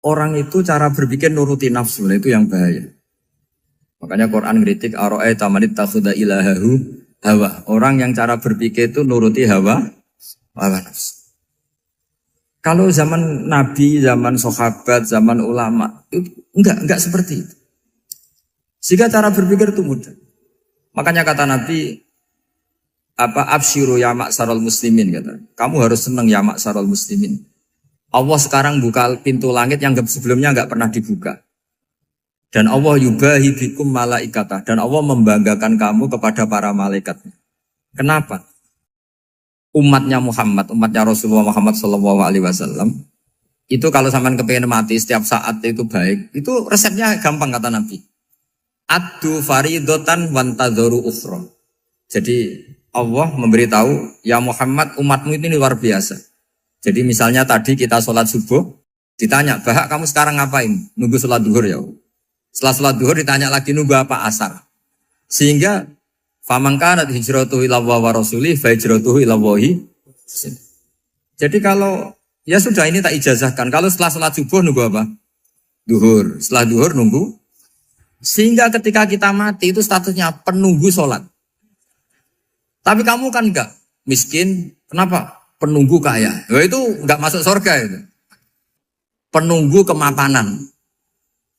orang itu cara berpikir nuruti nafsu, itu yang bahaya. Makanya Quran kritik ara'aita man ittakhadha ilahahu hawa. Orang yang cara berpikir itu nuruti hawa nafsu. Kalau zaman Nabi, zaman sahabat, zaman ulama, itu enggak seperti itu. Sehingga cara berpikir itu mudah. Makanya kata Nabi, absyiru ya ma'syaral muslimin, kata. Kamu harus senang ya ma'syaral muslimin. Allah sekarang buka pintu langit yang sebelumnya enggak pernah dibuka. Dan Allah yubahi bikum malaikatah. Dan Allah membanggakan kamu kepada para malaikat. Kenapa? Umatnya Muhammad, umatnya Rasulullah Muhammad SAW, itu kalau sampean kepengen mati setiap saat itu baik, itu resepnya gampang kata Nabi. Addu faridotan wantadzoru ukhra. Jadi Allah memberitahu, ya Muhammad, umatmu ini luar biasa. Jadi misalnya tadi kita sholat subuh, ditanya, Bahak kamu sekarang ngapain? Nunggu sholat duhur ya. Setelah sholat duhur ditanya lagi nunggu apa asar. Sehingga faman kanat hijratuhu ila wa rasulih fa hijratuhu ila wahi. Jadi kalau ya sudah ini tak ijazahkan. Kalau setelah sholat subuh nunggu apa? Duhur. Setelah duhur nunggu. Sehingga ketika kita mati itu statusnya penunggu sholat. Tapi kamu kan enggak miskin. Kenapa? Penunggu kaya. Nah, itu enggak masuk surga itu. Penunggu kemapanan.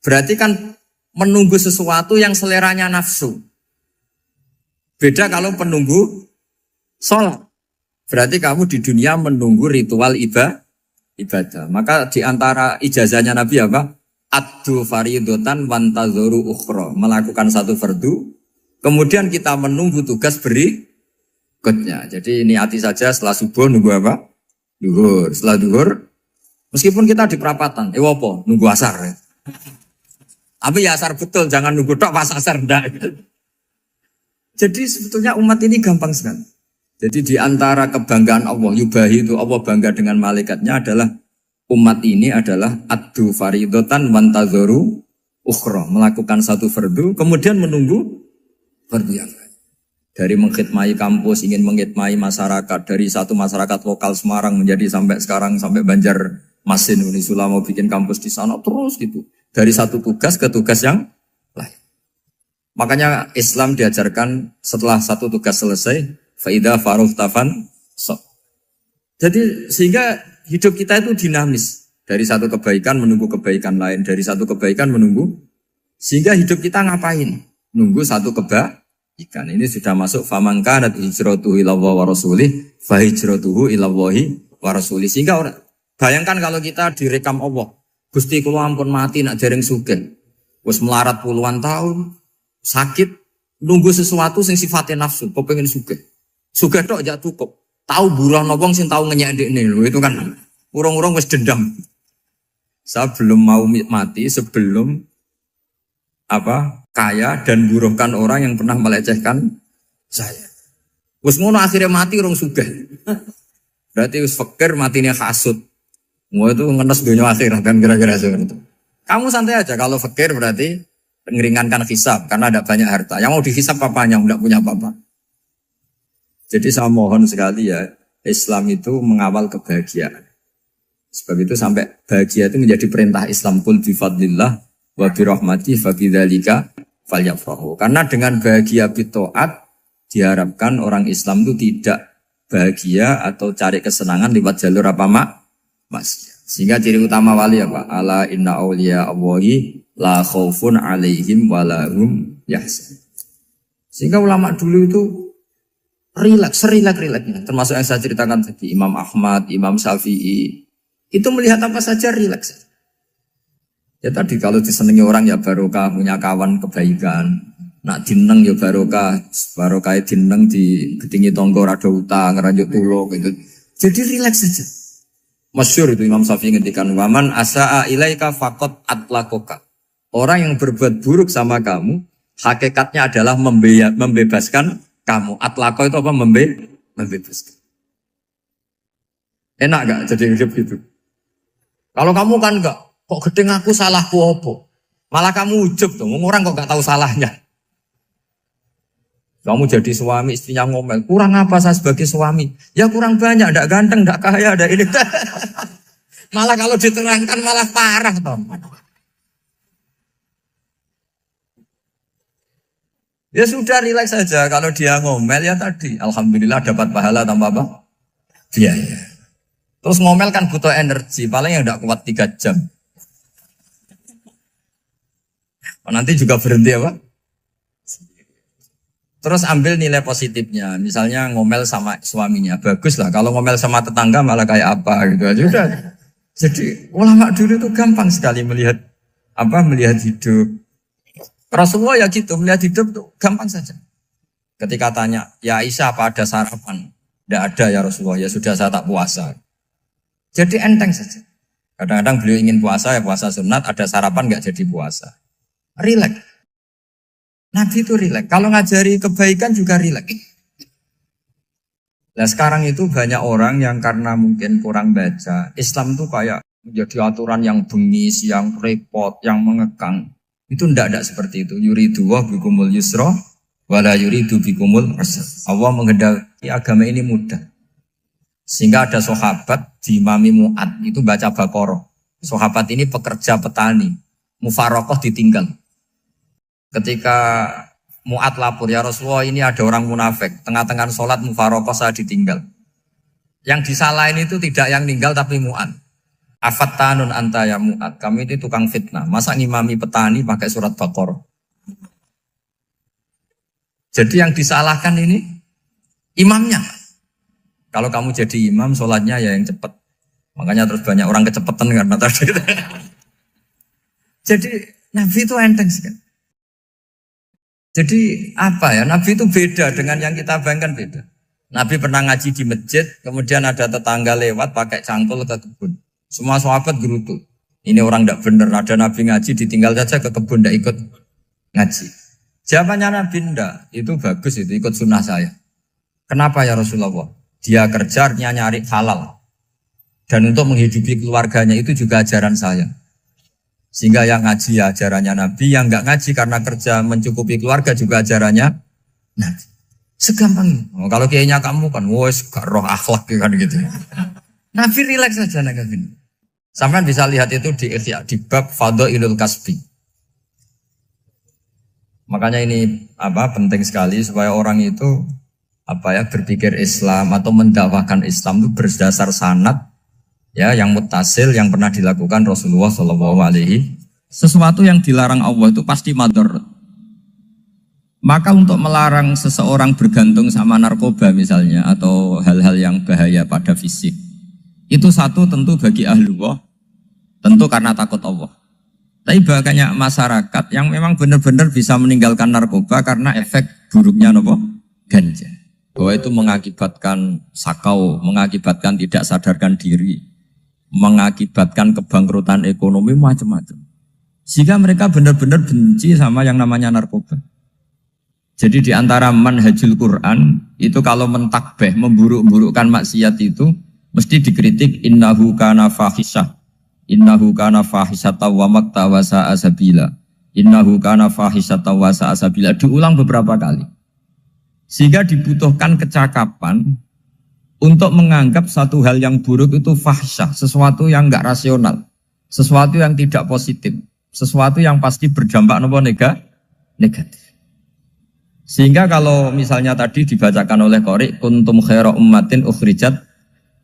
Berarti kan menunggu sesuatu yang seleranya nafsu. Beda kalau penunggu sholat. Berarti kamu di dunia menunggu ritual ibadah. Maka di antara ijazahnya Nabi apa? Addu faridotan wantadzoru ukhra. Melakukan satu fardu. Kemudian kita menunggu tugas berikutnya. Jadi niati saja setelah subuh nunggu apa? Duhur. Setelah duhur, meskipun kita di perapatan. Apa? Nunggu asar. Ya. Tapi ya asar betul. Jangan nunggu tok pas asar. Enggak. Jadi sebetulnya umat ini gampang sekali. Jadi di antara kebanggaan Allah, yubahi itu Allah bangga dengan malaikatnya adalah umat ini adalah addu faridotan wantadzoru ukhra. Melakukan satu fardu, kemudian menunggu fardu yang lain. Dari mengkhidmati kampus, ingin mengkhidmati masyarakat. Dari satu masyarakat lokal Semarang menjadi sampai sekarang, sampai Banjarmasin. Unisula mau bikin kampus di sana, terus gitu. Dari satu tugas ke tugas yang lain. Makanya Islam diajarkan setelah satu tugas selesai, faida faruhtafan so. Jadi sehingga hidup kita itu dinamis. Dari satu kebaikan menunggu kebaikan lain, dari satu kebaikan menunggu. Sehingga hidup kita ngapain? Nunggu satu kebaikan. Ini sudah masuk faman kanat hijratuhu ila wa rasulih, fa hijratuhu ila wahi wa rasulih. Sehingga bayangkan kalau kita direkam Allah, Gusti kula ampun mati nak dereng sugih. Wis melarat puluhan tahun. Sakit, nunggu sesuatu sing sifatnya nafsu, kok pengen sugih. Sugih tok aja cukup. Tahu buruh wong sing tahu ngenyek ndekne lho, itu kan urung-urung wis dendam. Saya belum mau mati sebelum kaya dan buruhkan orang yang pernah melecehkan saya. Wis ngono akhirnya mati urung sugih. Berarti wis fakir matine hasud. Mau itu ngenes dunia akhirat kan kira-kira seperti itu. Kamu santai aja kalau fakir berarti meringankan hisab karena ada banyak harta. Yang mau dihisab papanya, enggak punya apa-apa. Jadi saya mohon sekali ya, Islam itu mengawal kebahagiaan. Sebab itu sampai bahagia itu menjadi perintah Islam, qul bi fadlillah wa bi rahmati fa bidzalika falyafrahu. Karena dengan bahagia bi taat diharapkan orang Islam itu tidak bahagia atau cari kesenangan lewat jalur maksiat. Sehingga ciri utama wali apa? Ala inna awliya Allahi la khaufun alaihim walahum yahzan. Sehingga ulama dulu itu rileks-rileksnya. Termasuk yang saya ceritakan tadi, Imam Ahmad, Imam Syafi'i. Itu melihat apa saja rileks. Ya tadi kalau disenangi orang ya barokah, punya kawan kebaikan. Nak dineng ya barokah dineng di gedingi tonggo rada utang, ngeranjuk tulo gitu. Jadi rileks saja. Masyhur itu Imam Syafi'i ngendikan waman asaa ilaika faqat atlakoka. Orang yang berbuat buruk sama kamu, hakikatnya adalah membebaskan kamu. Atlako itu apa? Membebaskan. Enak gak jadi hidup gitu? Kalau kamu kan enggak, kok gedeng aku salahku apa? Malah kamu ujub tuh, orang kok gak tahu salahnya. Kamu jadi suami, istrinya ngomel, kurang apa saya sebagai suami? Ya kurang banyak, enggak ganteng, enggak kaya, enggak ini. Malah kalau diterangkan malah parah toh. Ya sudah rileks saja. Kalau dia ngomel ya tadi, alhamdulillah dapat pahala tanpa apa? Biaya. Terus ngomel kan butuh energi, paling yang tidak kuat 3 jam. Nanti juga berhenti apa? Terus ambil nilai positifnya. Misalnya ngomel sama suaminya, bagus lah. Kalau ngomel sama tetangga malah kayak apa gitu aja udah. Jadi ulama dulu itu gampang sekali melihat hidup. Rasulullah ya gitu, melihat hidup tuh gampang saja. Ketika tanya, ya Aisyah apa ada sarapan? Tidak ada ya Rasulullah, ya sudah saya tak puasa. Jadi enteng saja. Kadang-kadang beliau ingin puasa, ya puasa sunat, ada sarapan nggak jadi puasa. Rileks. Nabi itu rileks. Kalau ngajari kebaikan juga rileks. Nah sekarang itu banyak orang yang karena mungkin kurang baca, Islam tuh kayak menjadi aturan yang bengis, yang repot, yang mengekang. Itu tidak seperti itu. Yuridu wa bikumul yusra wala yuridu bikumul usra. Allah menghendaki agama ini mudah. Sehingga ada sahabat di Imami Mu'ad itu baca Baqarah. Sahabat ini pekerja petani, mufarokoh ditinggal. Ketika Mu'ad lapor, ya Rasulullah ini ada orang munafik, tengah-tengah sholat mufarokoh saya ditinggal. Yang disalahin itu tidak yang ninggal tapi Mu'ad. Afattanun anta ya Mu'ad, kami itu tukang fitnah. Masa ngimami petani pakai surat Baqarah? Jadi yang disalahkan ini imamnya. Kalau kamu jadi imam, sholatnya ya yang cepat. Makanya terus banyak orang kecepatan karena tadi. Jadi Nabi itu enteng sekali. Jadi apa ya? Nabi itu beda dengan yang kita bayangkan beda. Nabi pernah ngaji di masjid, kemudian ada tetangga lewat pakai cangkul ke kebun. Semua sahabat gerutu. Ini orang tidak benar. Ada Nabi ngaji ditinggal saja ke kebun tidak ikut ngaji. Jawabannya Nabi tidak. Itu bagus itu ikut sunnah saya. Kenapa ya Rasulullah? Dia kerja nyari halal. Dan untuk menghidupi keluarganya itu juga ajaran saya. Sehingga yang ngaji ya ajarannya Nabi, yang nggak ngaji karena kerja mencukupi keluarga juga ajarannya Nabi. Segampang ini. Kalau kayaknya kamu kan, wes gak roh akhlak kan gitu. Nabi rileks saja Nabi. Sampai bisa lihat itu di bab Fadhailul Kasbi. Makanya ini penting sekali supaya orang itu berpikir Islam atau mendakwakan Islam itu berdasar sanad ya yang muttasil yang pernah dilakukan Rasulullah SAW. Sesuatu yang dilarang Allah itu pasti madharat. Maka untuk melarang seseorang bergantung sama narkoba misalnya atau hal-hal yang bahaya pada fisik, itu satu tentu bagi ahlullah, tentu karena takut Allah. Tapi banyak masyarakat yang memang benar-benar bisa meninggalkan narkoba karena efek buruknya ganja. Bahwa itu mengakibatkan sakau, mengakibatkan tidak sadarkan diri, mengakibatkan kebangkrutan ekonomi macam-macam. Sehingga mereka benar-benar benci sama yang namanya narkoba. Jadi di antara manhajul Quran itu kalau mentakbih, memburuk-burukkan maksiat itu mesti dikritik innahu kana fahisyah. Innahu kana fahisyata wa makta wa sa'a sabila. Innahu kana fahisyata wa sa'a sabila. Diulang beberapa kali. Sehingga dibutuhkan kecakapan untuk menganggap satu hal yang buruk itu fahsyah, sesuatu yang enggak rasional, sesuatu yang tidak positif, sesuatu yang pasti berdampak negatif. Sehingga kalau misalnya tadi dibacakan oleh Qori, kuntum khaira ummatin ukhrijat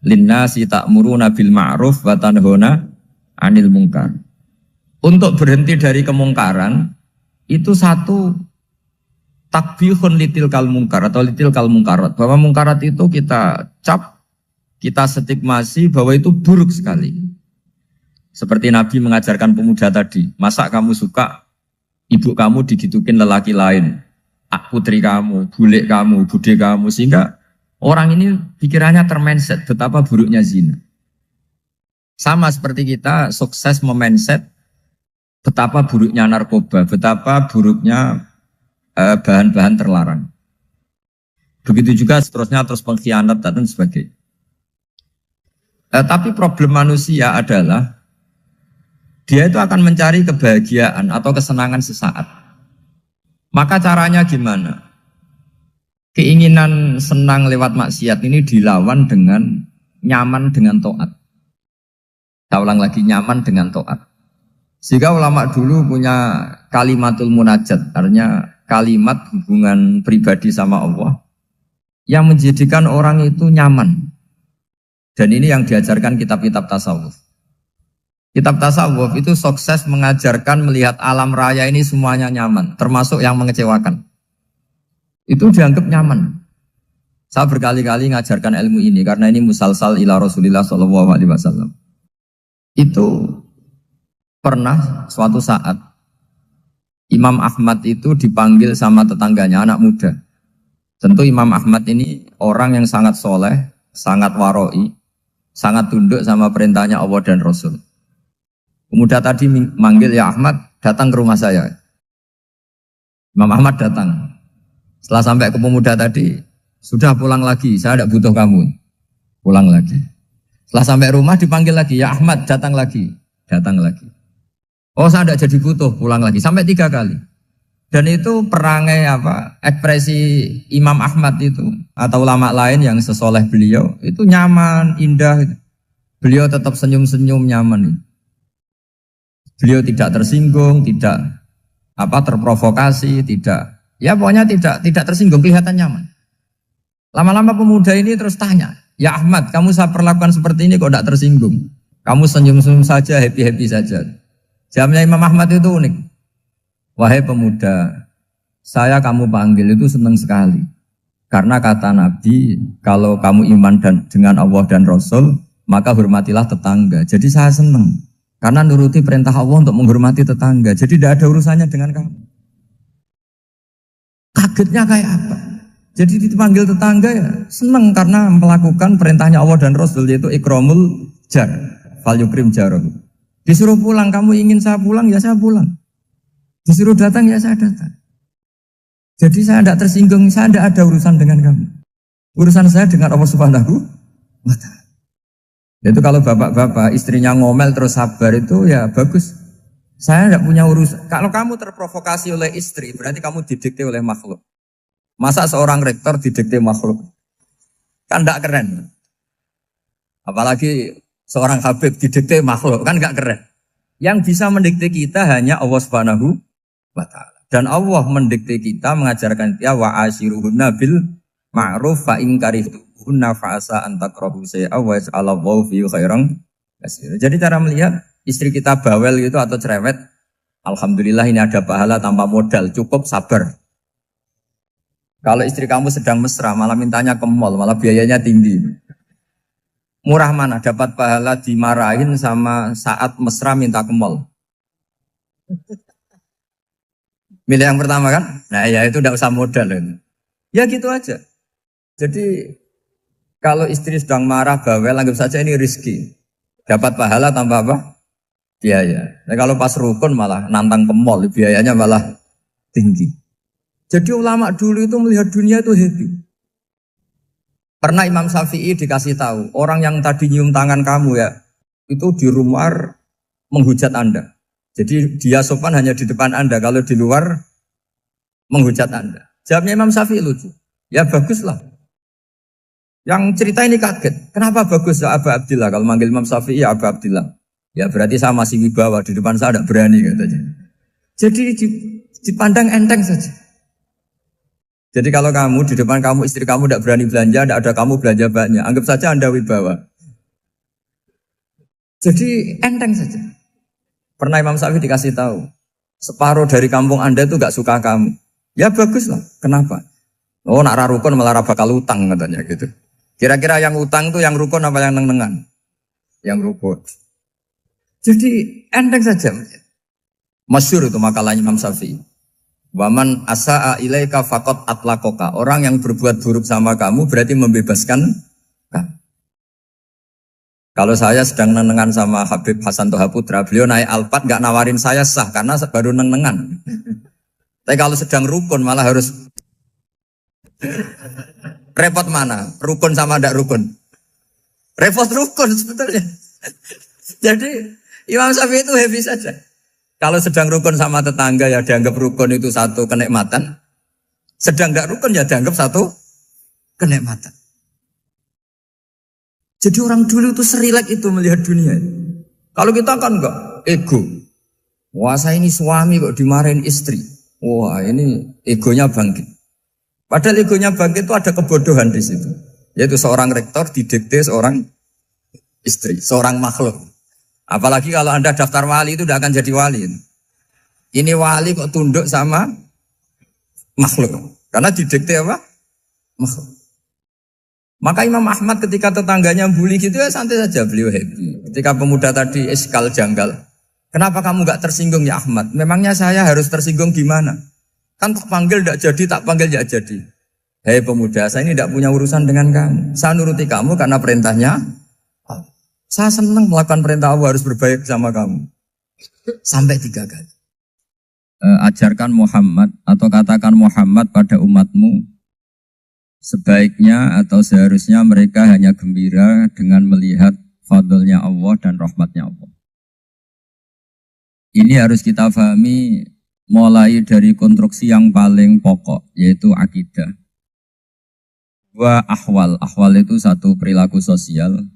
linnasi ta'muruna bil ma'ruf wa tanhauna 'anil munkar. Untuk berhenti dari kemungkaran itu satu takbihun litil kal munkar atau litil kal munkarat, bahwa mungkarat itu kita cap, kita stigmasi bahwa itu buruk sekali. Seperti Nabi mengajarkan pemuda tadi, masa kamu suka ibu kamu digitukin lelaki lain, putri kamu, bule kamu, bude kamu, sehingga orang ini pikirannya termindset betapa buruknya zina. Sama seperti kita sukses memindset betapa buruknya narkoba, betapa buruknya bahan-bahan terlarang. Begitu juga seterusnya, terus pengkhianat dan sebagainya. Tapi problem manusia adalah dia itu akan mencari kebahagiaan atau kesenangan sesaat. Maka caranya gimana? Keinginan senang lewat maksiat ini dilawan dengan nyaman dengan taat. Saya ulang lagi, nyaman dengan taat. Sehingga ulama dulu punya kalimatul munajat, artinya kalimat hubungan pribadi sama Allah yang menjadikan orang itu nyaman. Dan ini yang diajarkan kitab-kitab tasawuf. Kitab tasawuf itu sukses mengajarkan melihat alam raya ini semuanya nyaman, termasuk yang mengecewakan. Itu dianggap nyaman. Saya berkali-kali mengajarkan ilmu ini karena ini musalsal ila Rasulillah SAW. Itu pernah suatu saat Imam Ahmad itu dipanggil sama tetangganya, anak muda. Tentu Imam Ahmad ini orang yang sangat soleh, sangat waroi, sangat tunduk sama perintahnya Allah dan Rasul. Pemuda tadi manggil, ya Ahmad, datang ke rumah saya. Imam Ahmad datang. Setelah sampai ke pemuda tadi, sudah pulang lagi, saya tidak butuh kamu. Pulang lagi. Setelah sampai rumah dipanggil lagi, ya Ahmad, datang lagi. Datang lagi. Oh, saya tidak jadi butuh, pulang lagi. Sampai 3 kali. Dan itu perangai ekspresi Imam Ahmad itu, atau ulama lain yang sesoleh beliau, itu nyaman, indah. Beliau tetap senyum-senyum, nyaman. Beliau tidak tersinggung, tidak terprovokasi, pokoknya tidak tersinggung, kelihatan nyaman. Lama-lama pemuda ini terus tanya, ya Ahmad, kamu saya perlakukan seperti ini kok tidak tersinggung? Kamu senyum-senyum saja, happy-happy saja. Jawabnya Imam Ahmad itu unik. Wahai pemuda, saya kamu panggil itu senang sekali. Karena kata Nabi, kalau kamu iman dengan Allah dan Rasul, maka hormatilah tetangga. Jadi saya senang. Karena nuruti perintah Allah untuk menghormati tetangga. Jadi tidak ada urusannya dengan kamu. Kagetnya kayak apa? Jadi dipanggil tetangga ya senang karena melakukan perintahnya Allah dan Rasul, yaitu ikramul jar, fal yukrim jarum. Disuruh pulang, kamu ingin saya pulang, ya saya pulang. Disuruh datang, ya saya datang. Jadi saya tidak tersinggung, saya tidak ada urusan dengan kamu. Urusan saya dengan Allah Subhanahu wa Ta'ala. Itu kalau bapak-bapak istrinya ngomel terus sabar itu ya bagus. Saya tidak punya urusan. Kalau kamu terprovokasi oleh istri, berarti kamu didikte oleh makhluk. Masa seorang rektor didikte makhluk? Kan tidak keren. Apalagi seorang habib didikte makhluk, kan tidak keren. Yang bisa mendikte kita hanya Allah Subhanahu wa Ta'ala. Dan Allah mendikte kita, mengajarkan kita wa ashiruhunna bil ma'ruf fa in karihtuhunna fa'asa an takrahu shay'a wa yaj'alallahu fi khairan katsira. Jadi cara melihat istri kita bawel gitu atau cerewet, alhamdulillah ini ada pahala tanpa modal, cukup sabar. Kalau istri kamu sedang mesra, malah mintanya ke mall, malah biayanya tinggi. Murah mana dapat pahala dimarahin sama saat mesra minta ke mall? Milih yang pertama kan? Nah ya itu tidak usah modal ini. Ya gitu aja. Jadi kalau istri sedang marah, bawel, anggap saja ini rezeki. Dapat pahala tanpa apa? Biaya. Nah, kalau pas rukun malah nantang ke mall, biayanya malah tinggi. Jadi ulama dulu itu melihat dunia itu happy. Pernah Imam Syafi'i dikasih tahu, orang yang tadi nyium tangan kamu ya, itu di rumah menghujat Anda. Jadi dia sopan hanya di depan Anda, kalau di luar menghujat Anda. Jawabnya Imam Syafi'i lucu. Ya baguslah. Yang cerita ini kaget. Kenapa bagus ya Aba Abdillah? Kalau manggil Imam Syafi'i ya Aba Abdillah. Ya berarti saya masih wibawa, di depan saya tidak berani katanya. Jadi dipandang enteng saja. Jadi kalau kamu di depan kamu istri kamu tidak berani belanja, tidak ada kamu belanja banyak, anggap saja Anda wibawa. Jadi enteng saja. Pernah Imam Syafi'i dikasih tahu, separuh dari kampung Anda itu gak suka kamu. Ya baguslah. Kenapa? Oh nak rukun malah bakal utang katanya gitu. Kira-kira yang utang tuh yang rukun apa yang neng-nengan? Yang rukun. Jadi enteng saja. Masyhur itu makalahnya Imam Syafi'i. Waman asa'a ilaika faqad atlaqaka. Orang yang berbuat buruk sama kamu berarti membebaskan kamu. Kalau saya sedang nenengan sama Habib Hasan Toha Putra, beliau naik Alphard gak nawarin saya sah karena baru nenengan. Tapi kalau sedang rukun malah harus repot mana? Rukun sama ndak rukun? Repot rukun sebetulnya. Jadi Imam Syafi'i itu happy saja. Kalau sedang rukun sama tetangga ya dianggap rukun itu satu kenikmatan. Sedang ndak rukun ya dianggap satu kenikmatan. Jadi orang dulu itu serilek itu melihat dunia. Kalau kita kan enggak, ego. Wah saya ini suami kok dimarahin istri. Wah ini egonya bangkit. Padahal egonya bangkit itu ada kebodohan di situ. Yaitu seorang rektor didikte seorang istri, seorang makhluk. Apalagi kalau Anda daftar wali itu tidak akan jadi wali. Ini wali kok tunduk sama makhluk. Karena didikte apa? Makhluk. Maka Imam Ahmad ketika tetangganya bully gitu ya santai saja, beliau happy. Ketika pemuda tadi eskal janggal, kenapa kamu gak tersinggung ya Ahmad? Memangnya saya harus tersinggung gimana? Kan tak panggil tidak jadi, tak panggil tidak jadi. Hei pemuda, saya ini tidak punya urusan dengan kamu. Saya nuruti kamu karena perintahnya. Saya senang melakukan perintah Allah, harus berbaik sama kamu. Sampai 3 kali. Ajarkan Muhammad atau katakan Muhammad pada umatmu. Sebaiknya atau seharusnya mereka hanya gembira dengan melihat fadlnya Allah dan rahmatnya Allah. Ini harus kita pahami mulai dari konstruksi yang paling pokok, yaitu akidah. 2 ahwal. Ahwal itu 1 perilaku sosial.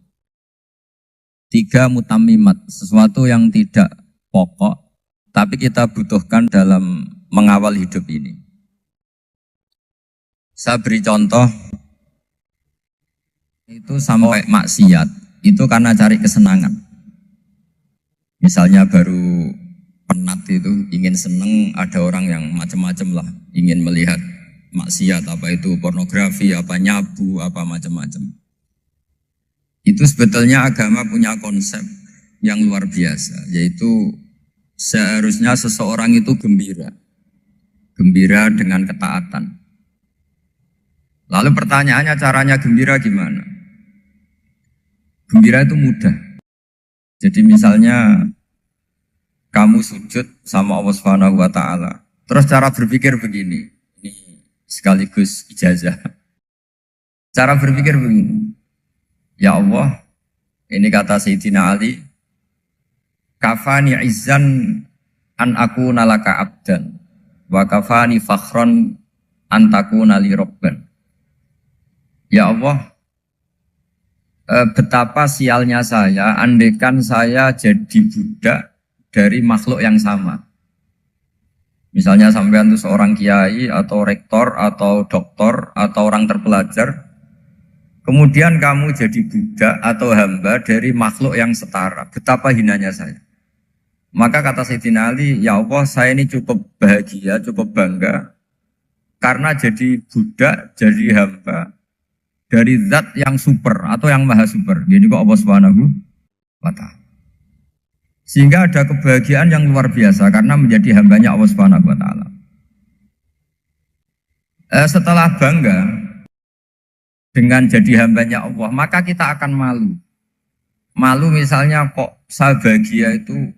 3 mutammimat, sesuatu yang tidak pokok, tapi kita butuhkan dalam mengawal hidup ini. Saya beri contoh, itu sampai maksiat, itu karena cari kesenangan. Misalnya baru penat itu, ingin seneng, ada orang yang macam-macam lah, ingin melihat maksiat, apa itu pornografi, apa nyabu, apa macam-macam. Itu sebetulnya agama punya konsep yang luar biasa, yaitu seharusnya seseorang itu gembira. Gembira dengan ketaatan. Lalu pertanyaannya caranya gembira gimana? Gembira itu mudah. Jadi misalnya kamu sujud sama Allah Subhanahu wa taala. Terus cara berpikir begini. Ini sekaligus ijazah. Cara berpikir begini. Ya Allah, ini kata Sayyidina Ali, kafani izzan an akuna laka abdan wa kafani fakhron an takuna li rabban. Ya Allah, betapa sialnya saya andaikan saya jadi budak dari makhluk yang sama. Misalnya sampean itu seorang kiai atau rektor atau doktor atau orang terpelajar, kemudian kamu jadi budak atau hamba dari makhluk yang setara. Betapa hinanya saya. Maka kata Sayyidina Ali, ya Allah saya ini cukup bahagia, cukup bangga karena jadi budak, jadi hamba dari zat yang super atau yang maha super. Jadi kok Allah Subhanahu wa ta'ala. Sehingga ada kebahagiaan yang luar biasa karena menjadi hambanya Allah Subhanahu wa ta'ala. Setelah bangga dengan jadi hambanya Allah, maka kita akan malu. Malu misalnya kok saya bahagia itu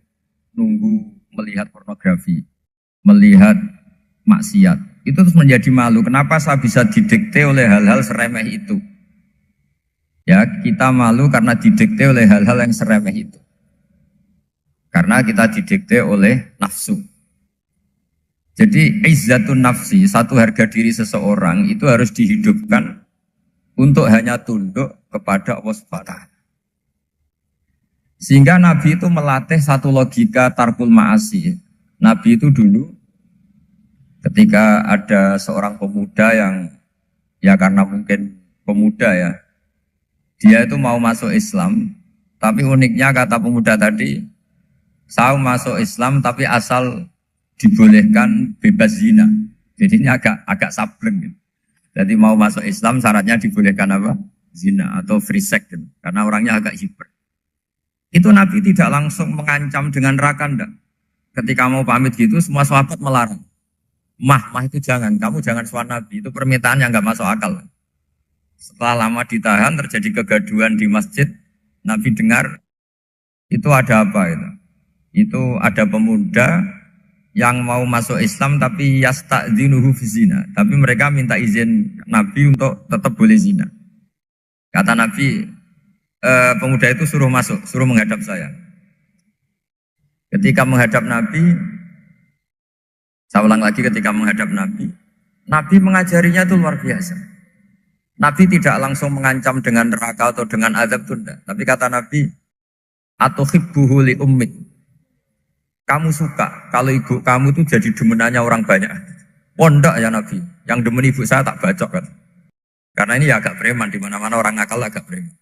nunggu melihat pornografi, melihat maksiat. Itu terus menjadi malu. Kenapa saya bisa didikte oleh hal-hal seremeh itu? Ya, kita malu karena didikte oleh hal-hal yang seremeh itu. Karena kita didikte oleh nafsu. Jadi izzatun nafsi, satu harga diri seseorang itu harus dihidupkan untuk hanya tunduk kepada Allah Subhanahu wa ta'ala. Sehingga Nabi itu melatih satu logika tarkul ma'asi. Nabi itu dulu ketika ada seorang pemuda yang ya karena mungkin pemuda ya, dia itu mau masuk Islam, tapi uniknya kata pemuda tadi, saya masuk Islam tapi asal dibolehkan bebas zina. Jadi ini agak sableng gitu. Jadi mau masuk Islam syaratnya dibolehkan apa? Zina atau free sex gitu. Karena orangnya agak hiper. Itu Nabi tidak langsung mengancam dengan neraka enggak. Ketika mau pamit gitu semua sahabat melarang. Mah itu jangan, kamu jangan suan Nabi, itu permintaan yang nggak masuk akal. Setelah lama ditahan, terjadi kegaduhan di masjid, Nabi dengar, itu ada apa itu? Itu ada pemuda yang mau masuk Islam tapi yasta'dzinuhu fi zina. Tapi mereka minta izin Nabi untuk tetap boleh zina. Kata Nabi, pemuda itu suruh masuk, suruh menghadap saya. Ketika menghadap Nabi, saya ulang lagi ketika menghadap Nabi, Nabi mengajarinya itu luar biasa. Nabi tidak langsung mengancam dengan neraka atau dengan azab tunda. Tapi kata Nabi, Atau hibbuhu li ummik. Kamu suka kalau ibu kamu itu jadi demenannya orang banyak. Pondok ya Nabi. Yang demen ibu saya tak bacok kan. Karena ini ya agak preman, di mana-mana orang nakal agak preman.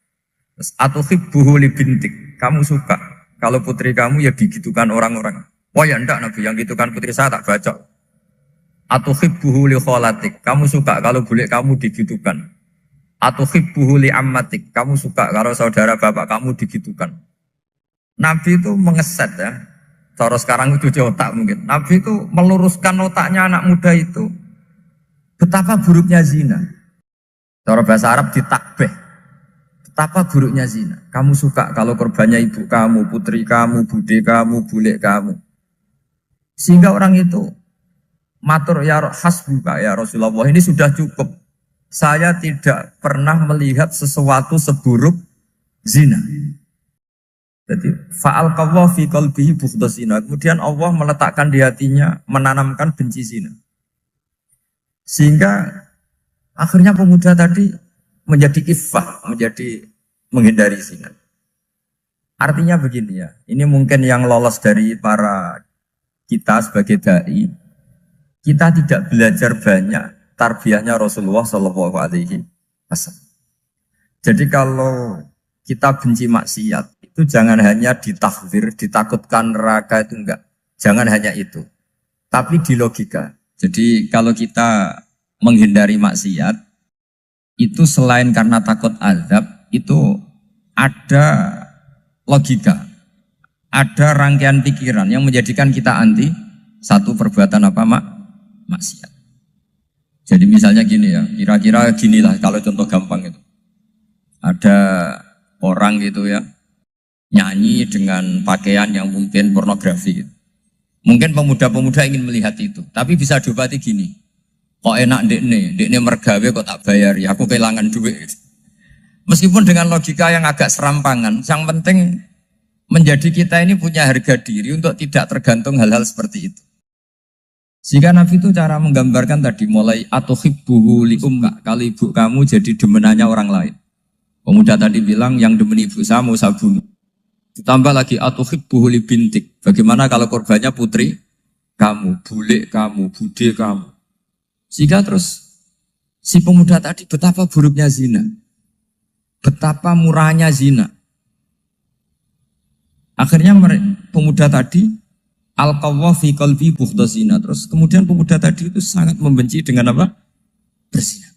Terus atau hibbuhu li bintik. Kamu suka kalau putri kamu ya digitukan orang-orang. Wah ya enggak Nabi, yang gitukan putri saya tak bacok. Atau hibbuhu li kholatik. Kamu suka kalau bule kamu digitukan. Atau hibbuhu li ammatik. Kamu suka kalau saudara bapak kamu digitukan. Nabi itu mengeset ya. Cara sekarang itu cuci otak mungkin. Nabi itu meluruskan otaknya anak muda itu. Betapa buruknya zina. Cara bahasa Arab ditakbih. Betapa buruknya zina. Kamu suka kalau korbannya ibu kamu, putri kamu, bude kamu, bule kamu. Sehingga orang itu matur ya hasbuka ya Rasulullah, ini sudah cukup. Saya tidak pernah melihat sesuatu seburuk zina. Jadi fa'al qawwa fi qalbihi bughdha zina. Kemudian Allah meletakkan di hatinya, menanamkan benci zina. Sehingga akhirnya pemuda tadi menjadi iffah, menjadi menghindari zina. Artinya begini ya, ini mungkin yang lolos dari para kita sebagai dai, kita tidak belajar banyak tarbiyahnya Rasulullah Shallallahu Alaihi Wasallam. Jadi kalau kita benci maksiat, itu jangan hanya ditakhzir, ditakutkan neraka itu enggak. Jangan hanya itu. Tapi di logika. Jadi kalau kita menghindari maksiat, itu selain karena takut azab, itu ada logika. Ada rangkaian pikiran yang menjadikan kita anti satu perbuatan apa maksiat. Jadi misalnya gini ya, kira-kira ginilah kalau contoh gampang itu. Ada orang gitu ya, nyanyi dengan pakaian yang mungkin pornografi gitu. Mungkin pemuda-pemuda ingin melihat itu, tapi bisa diobati gini. Kok enak dekne mergawe kok tak bayar ya, aku kehilangan duit. Meskipun dengan logika yang agak serampangan, yang penting menjadi kita ini punya harga diri untuk tidak tergantung hal-hal seperti itu. Sehingga Nabi itu cara menggambarkan tadi mulai atau hibbuhu li umma, kalau ibu kamu jadi demenannya orang lain. Pemuda tadi bilang yang demen ibu saya mau saya bunuh. Ditambah lagi atau hibbuhu li bintik. Bagaimana kalau korbannya putri kamu, bule kamu, bude kamu. Sehingga terus si pemuda tadi betapa buruknya zina. Betapa murahnya zina. Akhirnya pemuda tadi al-qawwa fi qalbi bughdha zina. Terus kemudian pemuda tadi itu sangat membenci dengan apa? Berzina.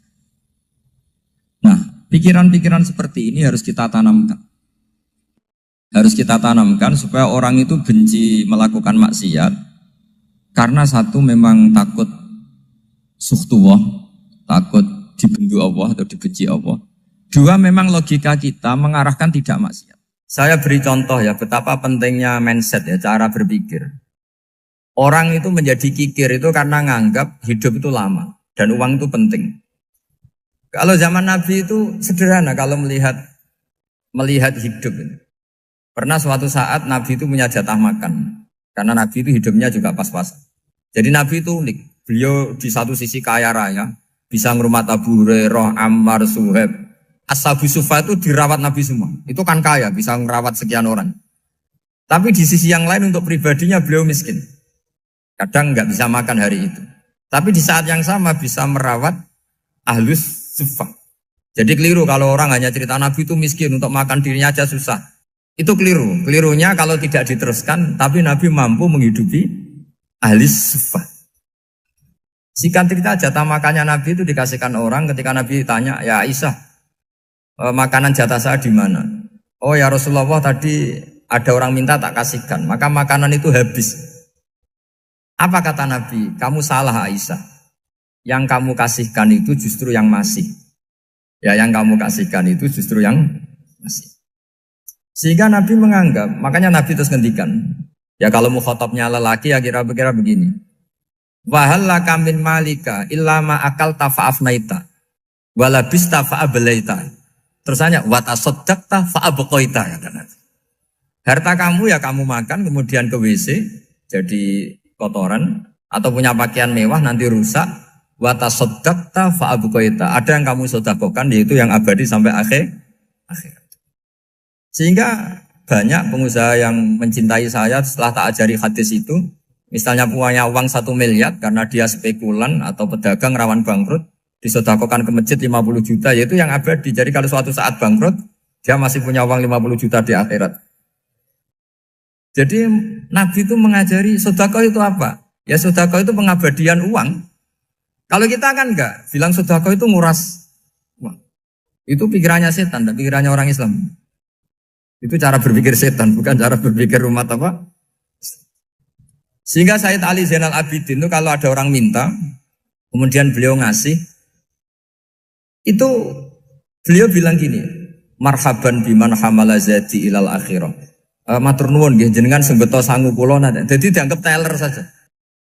Nah, pikiran-pikiran seperti ini harus kita tanamkan. Harus kita tanamkan supaya orang itu benci melakukan maksiat. Karena satu memang takut suhtullah, takut dibendu Allah atau dibenci Allah. Dua memang logika kita mengarahkan tidak maksiat. Saya beri contoh ya betapa pentingnya mindset ya, cara berpikir. Orang itu menjadi kikir itu karena nganggap hidup itu lama dan uang itu penting. Kalau zaman Nabi itu sederhana kalau melihat hidup ini. Pernah suatu saat Nabi itu punya jatah makan karena Nabi itu hidupnya juga pas-pasan. Jadi Nabi itu unik. Beliau di satu sisi kaya raya, bisa ngurmat Abu Hurairah, Ammar, Suhaib. Ashabu Sufa itu dirawat Nabi semua. Itu kan kaya, bisa merawat sekian orang. Tapi di sisi yang lain untuk pribadinya beliau miskin. Kadang nggak bisa makan hari itu. Tapi di saat yang sama bisa merawat Ahlus Sufa. Jadi keliru kalau orang hanya cerita Nabi itu miskin, untuk makan dirinya aja susah. Itu keliru. Kelirunya kalau tidak diteruskan, tapi Nabi mampu menghidupi Ahlus Sufa. Singkat cerita jatah makannya Nabi itu dikasihkan orang ketika Nabi tanya, ya Aisyah, makanan jatah saya di mana? Oh ya Rasulullah, tadi ada orang minta tak kasihkan, maka makanan itu habis. Apa kata Nabi? Kamu salah Aisyah. Yang kamu kasihkan itu justru yang masih. Ya yang kamu kasihkan itu justru yang masih. Sehingga Nabi menganggap, makanya Nabi terus ngendikan. Ya kalau mukhatabnya lelaki ya kira-kira begini. Wahallaka min malika illa ma akalta fa'afnaita walabista fa'ablaita. Terus tanya, watasoddaqta fa'abqaita, kata Nabi. Harta kamu ya kamu makan, kemudian ke WC, jadi kotoran, atau punya pakaian mewah, nanti rusak. Watasoddaqta fa'abqaita. Ada yang kamu sedekahkan, yaitu yang abadi sampai akhir. Sehingga banyak pengusaha yang mencintai saya setelah tak ajari hadis itu. Misalnya punya uang 1 miliar karena dia spekulan atau pedagang rawan bangkrut, disedekahkan ke masjid 50 juta, yaitu yang abadi. Jadi kalau suatu saat bangkrut, dia masih punya uang 50 juta di akhirat. Jadi Nabi itu mengajari sedekah itu apa? Ya sedekah itu pengabadian uang. Kalau kita kan enggak, bilang sedekah itu nguras uang. Itu pikirannya setan, dan pikirannya orang Islam. Itu cara berpikir setan, bukan cara berpikir umat apa. Sehingga Sayyid Ali Zainal Abidin itu kalau ada orang minta, kemudian beliau ngasih, itu beliau bilang gini, marhaban biman hamala zati ilal akhirah. Matur nuwun nggih jenengan sing beto sangu kula nate. Jadi dianggap teller saja.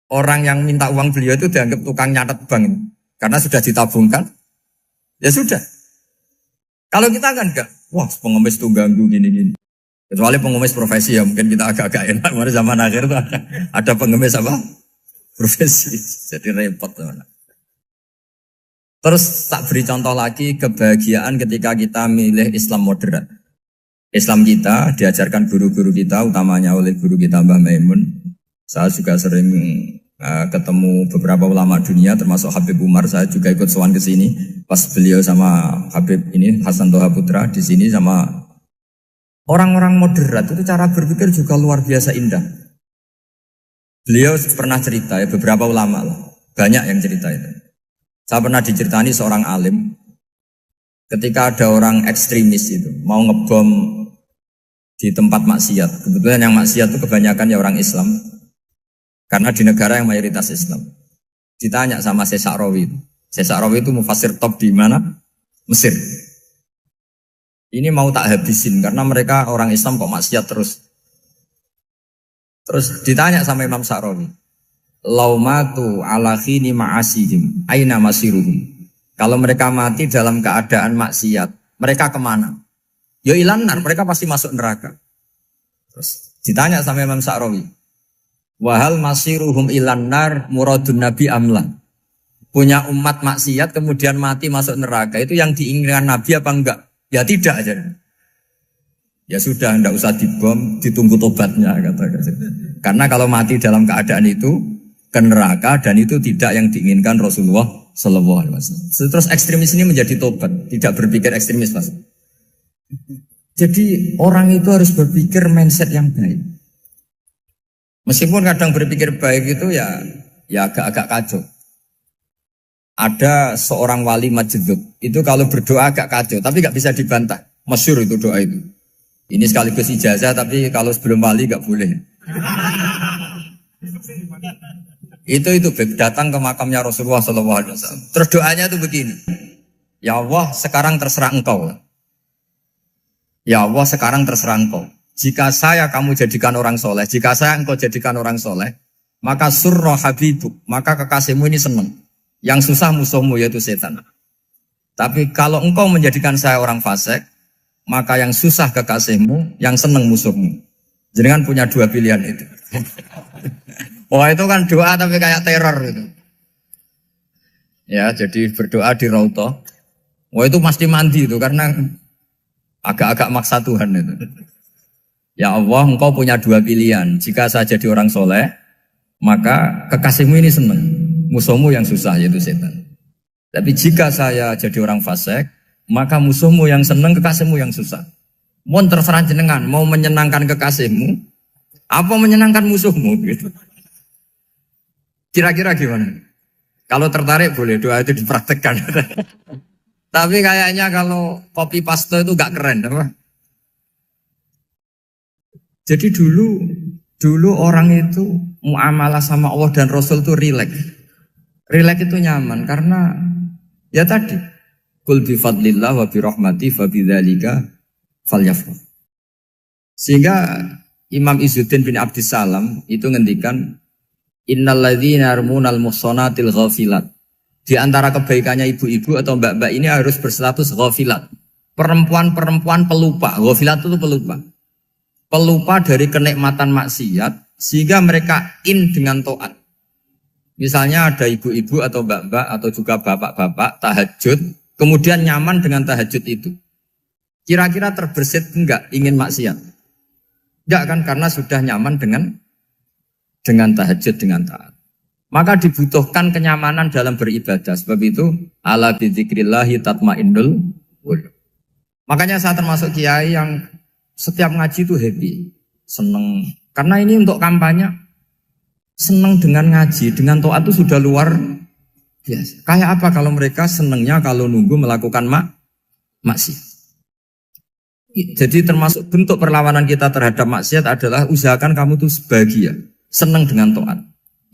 Orang yang minta uang beliau itu dianggap tukang nyatet bank ini. Karena sudah ditabungkan. Ya sudah. Kalau kita kan enggak, wah pengemis tuh ganggu gini-gini. Kecuali pengemis profesi ya mungkin kita agak-agak enak. Pada zaman akhir tuh ada pengemis apa? Profesi. Jadi repot teman. Terus tak beri contoh lagi kebahagiaan ketika kita milih Islam moderat. Islam kita diajarkan guru-guru kita, utamanya oleh guru kita Mbah Maimun. Saya juga sering ketemu beberapa ulama dunia, termasuk Habib Umar. Saya juga ikut sowan ke sini pas beliau sama Habib ini Hasan Toha Putra di sini sama orang-orang moderat. Itu cara berpikir juga luar biasa indah. Beliau pernah cerita ya, beberapa ulama lah, banyak yang cerita itu. Saya pernah diceritani seorang alim ketika ada orang ekstremis itu mau ngebom di tempat maksiat. Kebetulan yang maksiat itu kebanyakan ya orang Islam. Karena di negara yang mayoritas Islam. Ditanya sama Syekh Sa'rawi. Syekh Sa'rawi itu mufassir top di mana? Mesir. Ini mau tak habisin karena mereka orang Islam kok maksiat terus. Terus ditanya sama Imam Sa'rawi. Laumatu ala khini ma'asihim aina masiruhum. Kalau mereka mati dalam keadaan maksiat, mereka kemana? Ya ilan nar, mereka pasti masuk neraka. Terus ditanya sama Imam Sa'rawi. Wahal masiruhum ilan nar muradun nabi amlan. Punya umat maksiat kemudian mati masuk neraka, itu yang diinginkan Nabi apa enggak? Ya tidak aja. Ya sudah, enggak usah dibom, ditunggu tobatnya kata. Karena kalau mati dalam keadaan itu ke neraka dan itu tidak yang diinginkan Rasulullah Sallallahu Alaihi Wasallam. Terus ekstremis ini menjadi tobat, tidak berpikir ekstremis Mas. Jadi orang itu harus berpikir mindset yang baik. Meskipun kadang berpikir baik itu ya agak-agak kacau. Ada seorang wali majdub itu kalau berdoa agak kacau, tapi nggak bisa dibantah. Masyhur itu doa itu. Ini sekaligus ijazah, tapi kalau sebelum wali nggak boleh. Itu datang ke makamnya Rasulullah SAW. Terus doanya itu begini. Ya Allah, sekarang terserah engkau. Ya Allah, sekarang terserah engkau. Jika saya kamu jadikan orang soleh, jika saya engkau jadikan orang soleh, maka surra habibuk, maka kekasihmu ini senang. Yang susah musuhmu yaitu setan. Tapi kalau engkau menjadikan saya orang fasik, maka yang susah kekasihmu, yang senang musuhmu. Jadi kan punya dua pilihan itu. Wah itu kan doa tapi kayak teror itu. Ya jadi berdoa di Raudhah. Wah itu pasti mandi itu karena agak-agak maksa Tuhan itu. Ya Allah, engkau punya dua pilihan. Jika saya jadi orang soleh, maka kekasihmu ini senang. Musuhmu yang susah yaitu setan. Tapi jika saya jadi orang fasik, maka musuhmu yang senang, kekasihmu yang susah. Mohon terserah jenengan, mau menyenangkan kekasihmu, apa menyenangkan musuhmu gitu. Kira-kira gimana? Kalau tertarik boleh doa itu dipraktekkan. Tapi kayaknya kalau copy paste itu gak keren, apa? Jadi dulu orang itu muamalah sama Allah dan Rasul itu rileks. Rileks itu nyaman karena ya tadi qul bi fadlillah wa bi rahmati fa bidzalika falyafrah. Sehingga Imam Izzuddin bin Abdissalam itu ngendikan innalladzina yarmunal muhsanatil ghafilat. Di antara kebaikannya ibu-ibu atau mbak-mbak ini harus berstatus ghafilat. Perempuan-perempuan pelupa. Ghafilat itu pelupa. Pelupa dari kenikmatan maksiat sehingga mereka dengan taat. Misalnya ada ibu-ibu atau mbak-mbak atau juga bapak-bapak tahajud, kemudian nyaman dengan tahajud itu. Kira-kira terbersit enggak ingin maksiat? Enggak kan, karena sudah nyaman dengan tahajud, dengan taat. Maka dibutuhkan kenyamanan dalam beribadah. Sebab itu ala bidzikrillahi tatmainnul qulub. Makanya saya termasuk kiai yang setiap ngaji itu happy, seneng. Karena ini untuk kampanye, seneng dengan ngaji, dengan taat itu sudah luar biasa. Kayak apa kalau mereka senengnya kalau nunggu melakukan maksiat. Jadi termasuk bentuk perlawanan kita terhadap maksiat adalah usahakan kamu tuh bahagia, senang dengan taat.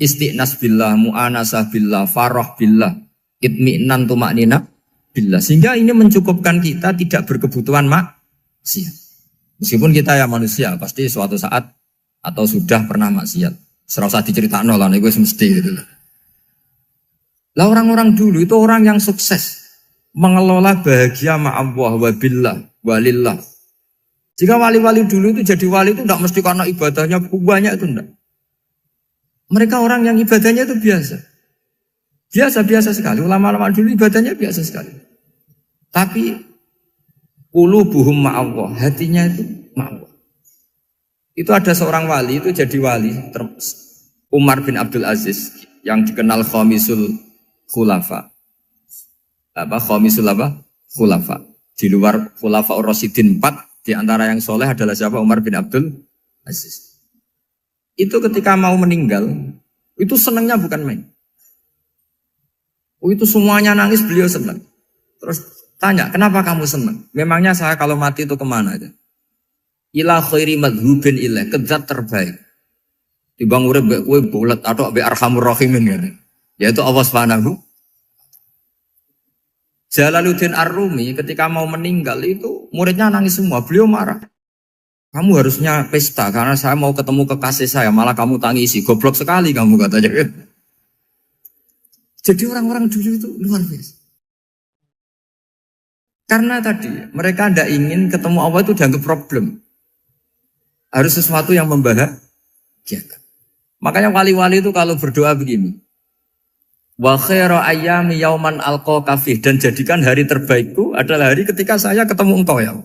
Istiqnas billah, mu'anasah billah, farah billah, itmi'nan tumaknina billah. Sehingga ini mencukupkan kita tidak berkebutuhan maksiat. Meskipun kita ya manusia, pasti suatu saat atau sudah pernah maksiat. Serasa diceritakan lah, ini gue semesti gitu. Lah orang-orang dulu itu orang yang sukses mengelola bahagia ma'allah wa billah walillah. Jika wali-wali dulu itu jadi wali itu tidak mesti karena ibadahnya banyak, itu enggak. Mereka orang yang ibadahnya itu biasa. Biasa-biasa sekali. Ulama-ulama dulu ibadahnya biasa sekali. Tapi qulubuhum ma'allah, hatinya itu ma'allah. Itu ada seorang wali itu jadi wali, Umar bin Abdul Aziz yang dikenal khamisul khulafa. Khamisul khulafa. Di luar khulafa ar-rasyidin 4, di antara yang soleh adalah siapa? Umar bin Abdul Aziz. Itu ketika mau meninggal, itu senangnya bukan main. Itu semuanya nangis, beliau senang. Terus tanya, kenapa kamu senang? Memangnya saya kalau mati itu kemana aja? Ila khairi madhubin ilah, ke zat terbaik. Dibang urip mbek kowe bulet atau mbek arhamur rahimin gitu. Yaitu Allah Subhanahu. Jalaluddin Ar-Rumi ketika mau meninggal itu muridnya nangis semua, beliau marah. Kamu harusnya pesta karena saya mau ketemu kekasih saya, malah kamu tangisi, goblok sekali kamu katanya. Jadi orang-orang dulu itu luar biasa. Karena tadi mereka tidak ingin ketemu Allah itu dianggap problem. Harus sesuatu yang membahagiakan. Makanya wali-wali itu kalau berdoa begini. Wa khairu ayyami yauman alqa kafih, dan jadikan hari terbaikku adalah hari ketika saya ketemu engkau ya.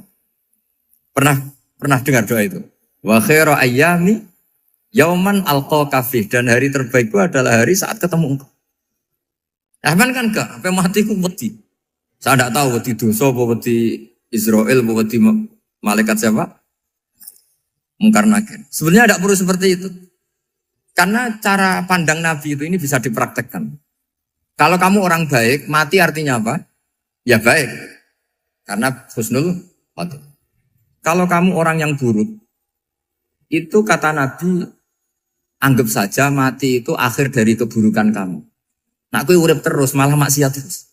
Pernah dengar doa itu? Wa khairu ayyami yauman alqa kafih, dan hari terbaikku adalah hari saat ketemu engkau. Aman kan enggak? Sampai mati ku wedi. Saya tidak tahu wedi dosa apa wedi Israel apa wedi malaikat siapa? Mungkar Nakir. Sebenarnya tidak perlu seperti itu. Karena cara pandang Nabi itu ini bisa dipraktekkan. Kalau kamu orang baik, mati artinya apa? Ya baik. Karena husnul khotimah. Kalau kamu orang yang buruk, itu kata Nabi, anggap saja mati itu akhir dari keburukan kamu. Nah, aku urip terus, malah maksiat terus.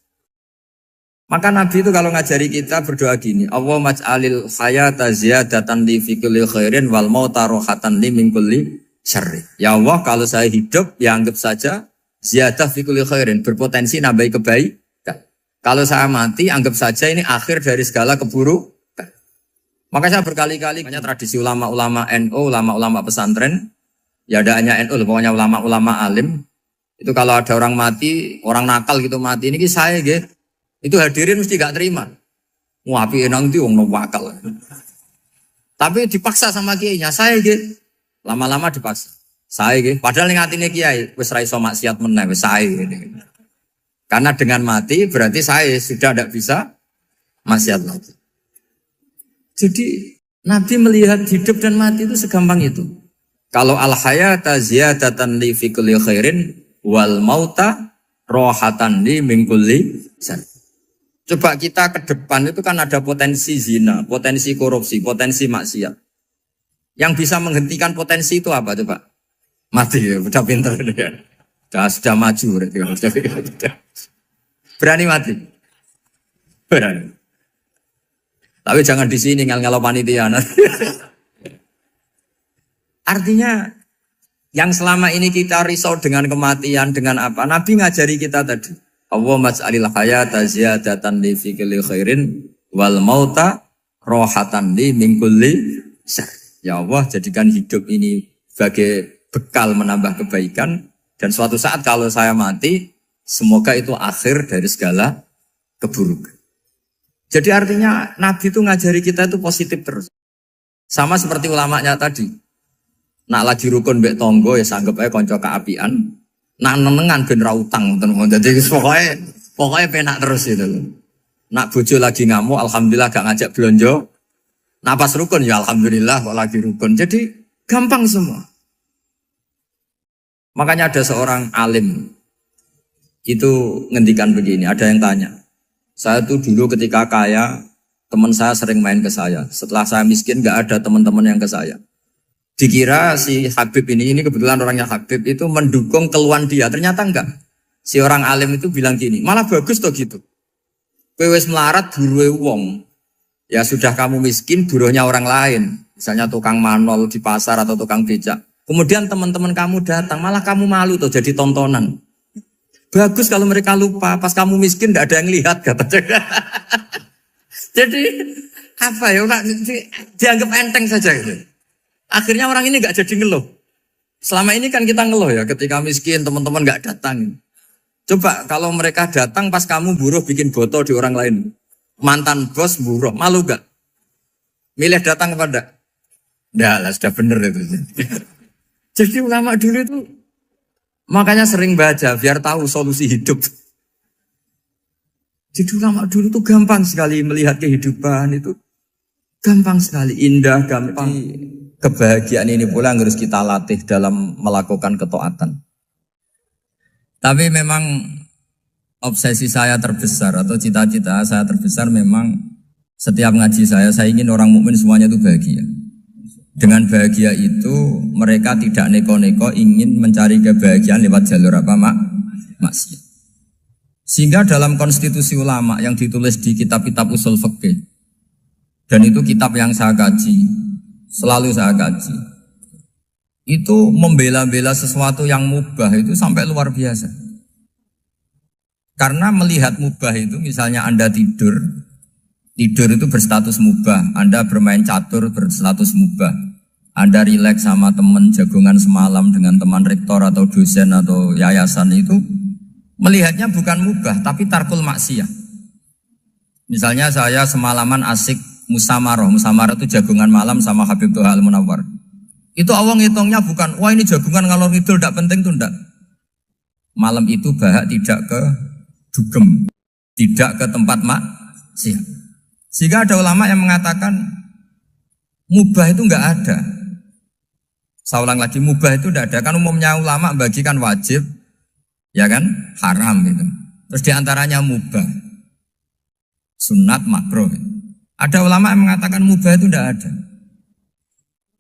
Maka Nabi itu kalau ngajari kita berdoa gini, Allahumma maj'alil hayata ziyadatan li fi kulli khairin wal mauta rohatan li min kulli syarri. Ya Allah, kalau saya hidup, ya anggap saja ziyadah fi kulli khairin, berpotensi nambahi kebaikan. Kalau saya mati, anggap saja ini akhir dari segala keburukan. Maka saya berkali-kali, banyak tradisi ulama-ulama NU, ulama-ulama pesantren, ya ada hanya NU, pokoknya ulama-ulama alim. Itu kalau ada orang mati, orang nakal gitu mati, ini saya gitu. Itu hadirin mesti gak terima. Wapi enang itu wong wakal. Tapi dipaksa sama kiainya, saya gitu. Lama-lama dipaksa. Saya gitu. Padahal ning atine kiai wis ra iso maksiat meneh wis saya gitu. Karena dengan mati berarti saya sudah tidak bisa maksiat lagi. Jadi Nabi melihat hidup dan mati itu segampang itu. Kalau al-hayata ziyadatan li fi kulli khairin wal mauta rohatan li min kulli syarr. Coba kita ke depan itu kan ada potensi zina, potensi korupsi, potensi maksiat. Yang bisa menghentikan potensi itu apa coba? Mati ya, udah pinter dia. Sudah maju berarti. Berani mati? Berani. Tapi jangan di sini ngel-ngelo panitia. Artinya yang selama ini kita risau dengan kematian, dengan apa? Nabi ngajari kita tadi. Allahumma maj'alil hayata ziyadatan li fi kulli khairin wal mauta rohatan li min kulli syarr. Ya Allah, jadikan hidup ini sebagai bekal menambah kebaikan, dan suatu saat kalau saya mati, semoga itu akhir dari segala keburukan. Jadi artinya Nabi itu ngajari kita itu positif terus. Sama seperti ulamanya tadi. Nak lagi rukun mbek tonggo ya sanggep ae kanca keapian. Nak nenengan ben ra utang ngoten. Dadi pokoknya penak terus itu. Nak bojo lagi ngamuk alhamdulillah gak ngajak blonjo. Nak pas rukun ya alhamdulillah kok lagi rukun. Jadi gampang semua. Makanya ada seorang alim itu ngendikan begini, ada yang tanya. Saya tuh dulu ketika kaya, teman saya sering main ke saya. Setelah saya miskin gak ada teman-teman yang ke saya. Dikira si Habib ini kebetulan orangnya Habib itu mendukung keluhan dia. Ternyata enggak. Si orang alim itu bilang gini, malah bagus tuh gitu. Kowe wis melarat buruhe wong. Ya sudah kamu miskin buruhnya orang lain. Misalnya tukang manol di pasar atau tukang becak. Kemudian teman-teman kamu datang, malah kamu malu tuh jadi tontonan. Bagus kalau mereka lupa, pas kamu miskin tidak ada yang lihat katanya. Jadi apa ya, dianggap enteng saja gitu. Akhirnya orang ini nggak jadi ngeluh. Selama ini kan kita ngeluh ya, ketika miskin teman-teman nggak datang. Coba kalau mereka datang pas kamu buruh bikin botol di orang lain. Mantan bos buruh, malu gak? Milih datang kepada? Nggak lah, sudah bener itu. Jadi ulama dulu itu makanya sering baca biar tahu solusi hidup. Jadi ulama dulu tuh gampang sekali melihat kehidupan itu. Gampang sekali, indah, gampang. Kebahagiaan ini pula yang harus kita latih dalam melakukan ketaatan. Tapi memang obsesi saya terbesar atau cita-cita saya terbesar memang setiap ngaji saya ingin orang mukmin semuanya itu bahagia. Dengan bahagia itu mereka tidak neko-neko ingin mencari kebahagiaan lewat jalur apa maksiat. Sehingga dalam konstitusi ulama yang ditulis di kitab-kitab usul fikih, dan itu kitab yang saya kaji, selalu saya kaji, itu membela-bela sesuatu yang mubah itu sampai luar biasa. Karena melihat mubah itu, misalnya Anda tidur itu berstatus mubah. Anda bermain catur berstatus mubah. Anda rileks sama teman jagongan semalam dengan teman rektor atau dosen atau yayasan itu, melihatnya bukan mubah, tapi tarkul maksiyah. Misalnya saya semalaman asik musamarah itu jagongan malam sama Habib Toha Al-Munawwar. Itu awang ngitungnya bukan, wah ini jagongan ngalor ngidul tidak penting tuh enggak. Malam itu bahak tidak ke dugem, tidak ke tempat maksiat. Sehingga ada ulama yang mengatakan mubah itu enggak ada. Saya ulang lagi, mubah itu enggak ada. Kan umumnya ulama bagikan wajib, ya kan, haram gitu. Terus diantaranya mubah, sunat, makruh. Ada ulama yang mengatakan mubah itu enggak ada.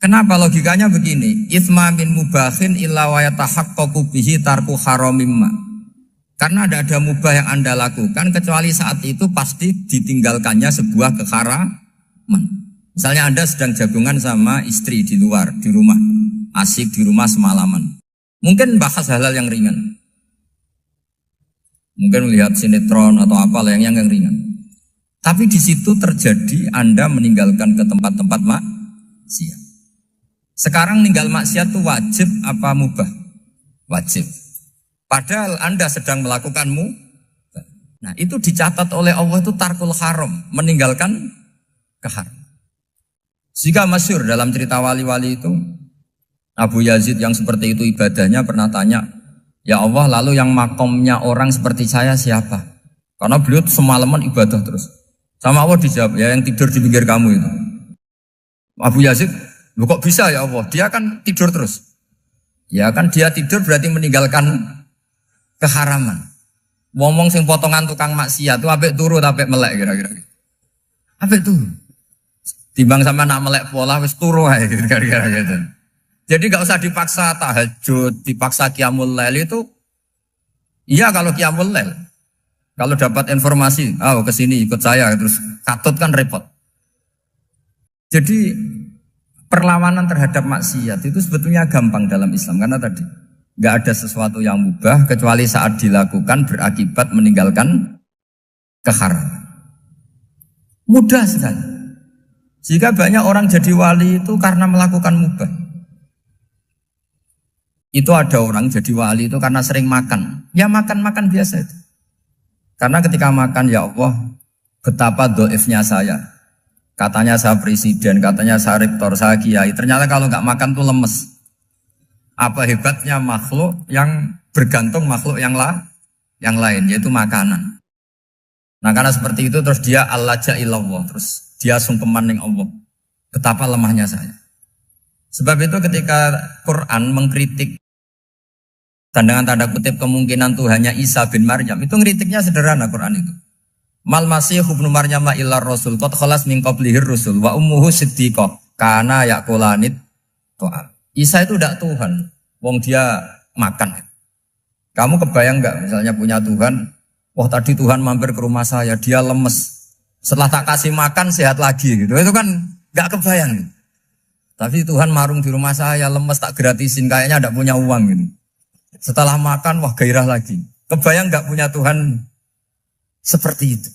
Kenapa? Logikanya begini, itsma min mubahin illa wa yatahaqqaqu bihi tarku haramimma. Karena ada mubah yang Anda lakukan kecuali saat itu pasti ditinggalkannya sebuah keharaman. Misalnya Anda sedang jagungan sama istri di luar, di rumah, asik di rumah semalaman. Mungkin bahas hal-hal yang ringan. Mungkin melihat sinetron atau apa yang ringan. Tapi di situ terjadi Anda meninggalkan ke tempat-tempat maksiat. Sekarang ninggal maksiat itu wajib apa mubah? Wajib. Padahal Anda sedang melakukanmu. Nah itu dicatat oleh Allah itu tarkul haram, meninggalkan keharam. Jika masyhur dalam cerita wali-wali itu, Abu Yazid yang seperti itu ibadahnya pernah tanya, ya Allah lalu yang makomnya orang seperti saya siapa? Karena beliau semalaman ibadah terus. Sama Allah dijawab, ya yang tidur di pinggir kamu itu. Abu Yazid, loh kok bisa ya Allah? Dia kan tidur terus. Ya kan dia tidur berarti meninggalkan keharaman. Ngomong sing potongan tukang maksiat itu apik turu apik melek kira-kira. Apik turu. Timbang sama nak melek pola wis turu ae kira-kira gitu. Jadi enggak usah dipaksa tahajud, dipaksa qiyamul lail itu. Iya kalau qiyamul lail. Kalau dapat informasi, ke sini ikut saya terus katut kan repot. Jadi perlawanan terhadap maksiat itu sebetulnya gampang dalam Islam karena tadi nggak ada sesuatu yang mubah kecuali saat dilakukan berakibat meninggalkan keharaman. Mudah sekali. Jika banyak orang jadi wali itu karena melakukan mubah. Itu ada orang jadi wali itu karena sering makan. Ya makan biasa itu. Karena ketika makan ya Allah betapa doifnya saya. Katanya saya presiden, katanya saya rektor, saya kiai. Ternyata kalau nggak makan tuh lemes. Apa hebatnya makhluk yang bergantung makhluk yang lain, yaitu makanan. Nah karena seperti itu terus dia al-laja'illallah, terus dia sungkeman ning Allah. Betapa lemahnya saya. Sebab itu ketika Quran mengkritik dan dengan tanda kutip kemungkinan Tuhannya Isa bin Maryam, itu ngeritiknya sederhana Quran itu. Mal masih ibnu Maryam illa rasul qad khalas min qablihir rusul wa ummuhu siddiqah kana yaqulanit ta'am. Isa itu tidak Tuhan, wong dia makan. Kamu kebayang enggak misalnya punya Tuhan, wah tadi Tuhan mampir ke rumah saya, dia lemes. Setelah tak kasih makan sehat lagi gitu. Itu kan enggak kebayang. Tapi Tuhan marung di rumah saya, lemes tak gratisin, kayaknya enggak punya uang gitu. Setelah makan wah gairah lagi. Kebayang enggak punya Tuhan seperti itu.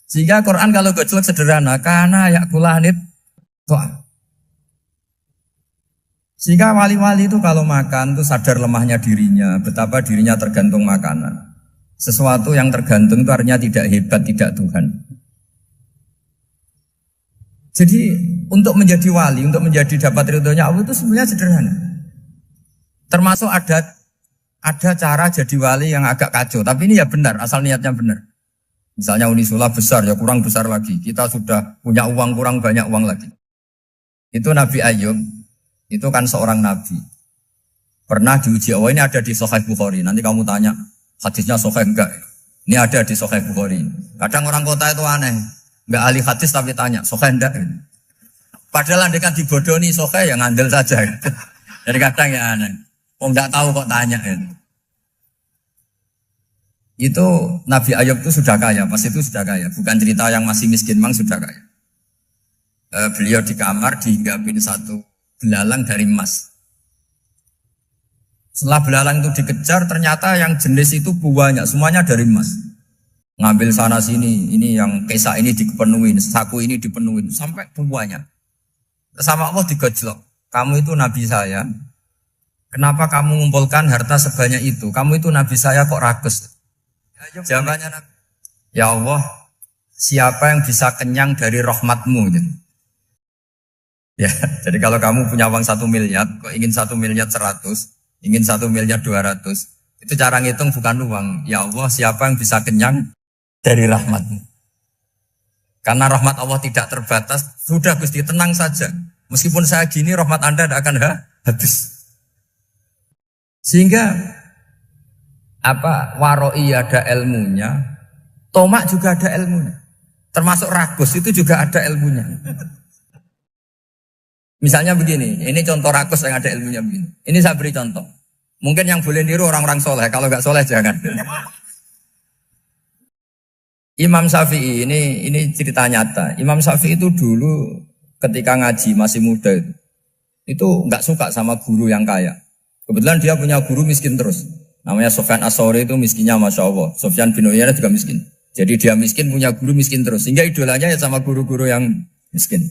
Sehingga Quran kalau gojlok sederhana, karena yakulanit to'am. Sehingga wali-wali itu kalau makan itu sadar lemahnya dirinya, betapa dirinya tergantung makanan. Sesuatu yang tergantung itu artinya tidak hebat, tidak Tuhan. Jadi untuk menjadi wali, untuk menjadi dapat ridhonya Allah itu sebenarnya sederhana. Termasuk ada cara jadi wali yang agak kacau, tapi ini ya benar, asal niatnya benar. Misalnya Unisula besar, ya kurang besar lagi. Kita sudah punya uang, kurang banyak uang lagi. Itu Nabi Ayub, itu kan seorang nabi. Pernah diuji, oh ini ada di Sahih Bukhari. Nanti kamu tanya, hadisnya Sahih enggak? Ini ada di Sahih Bukhari. Kadang orang kota itu aneh. Enggak ahli hadis tapi tanya, Sahih enggak? Padahal andai kan dibodohi Sahih, ya ngandel saja. Jadi kadang ya aneh. Oh enggak tahu kok tanya. Itu Nabi Ayub itu sudah kaya, pas itu sudah kaya. Bukan cerita yang masih miskin, memang sudah kaya. Beliau di kamar dihinggapin satu belalang dari emas. Setelah belalang itu dikejar, ternyata yang jenis itu banyak, semuanya dari emas. Ngambil sana sini, ini yang kesak ini dipenuhin, saku ini dipenuhin, sampai banyak. Sama Allah digojlok. Kamu itu Nabi saya, kenapa kamu mengumpulkan harta sebanyak itu? Kamu itu Nabi saya kok rakus? Jawabannya Nabi, ya Allah, siapa yang bisa kenyang dari rahmatmu? Ya, jadi kalau kamu punya uang 1 miliar, kok ingin 1 miliar 100, ingin 1 miliar 200, itu cara ngitung bukan uang. Ya Allah, siapa yang bisa kenyang dari rahmatmu? Karena rahmat Allah tidak terbatas, sudah Gusti tenang saja. Meskipun saya gini, rahmat Anda tidak akan habis. Sehingga waroi ada ilmunya, tomak juga ada ilmunya. Termasuk rakus itu juga ada ilmunya. Misalnya begini, ini contoh rakus yang ada ilmunya begini. Ini saya beri contoh. Mungkin yang boleh niru orang-orang soleh, kalau nggak soleh jangan. Imam Syafi'i ini cerita nyata. Imam Syafi'i itu dulu ketika ngaji masih muda itu nggak suka sama guru yang kaya. Kebetulan dia punya guru miskin terus. Namanya Sufyan As-Tsauri, itu miskinnya Masya Allah. Sufyan bin Uyainah juga miskin. Jadi dia miskin, punya guru miskin terus. Sehingga idolanya ya sama guru-guru yang miskin.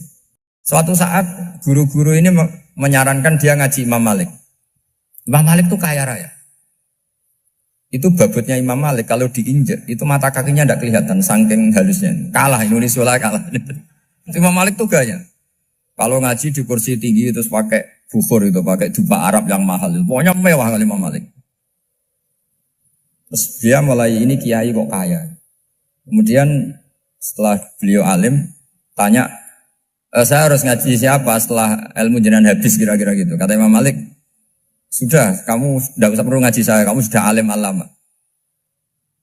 Suatu saat guru-guru ini menyarankan dia ngaji Imam Malik. Imam Malik itu kaya raya. Itu babutnya Imam Malik, kalau diinjek itu mata kakinya tidak kelihatan, saking halusnya. Kalah, Indonesia lah kalah. Imam Malik itu gaya. Kalau ngaji di kursi tinggi terus pakai bukhur itu, pakai dupa Arab yang mahal. Pokoknya mewah kali Imam Malik. Terus dia mulai, ini kiai kok kaya. Kemudian setelah beliau alim, tanya, saya harus ngaji siapa setelah ilmu jenengan habis kira-kira gitu. Kata Imam Malik, sudah, kamu tidak usah perlu ngaji saya, kamu sudah alim alama.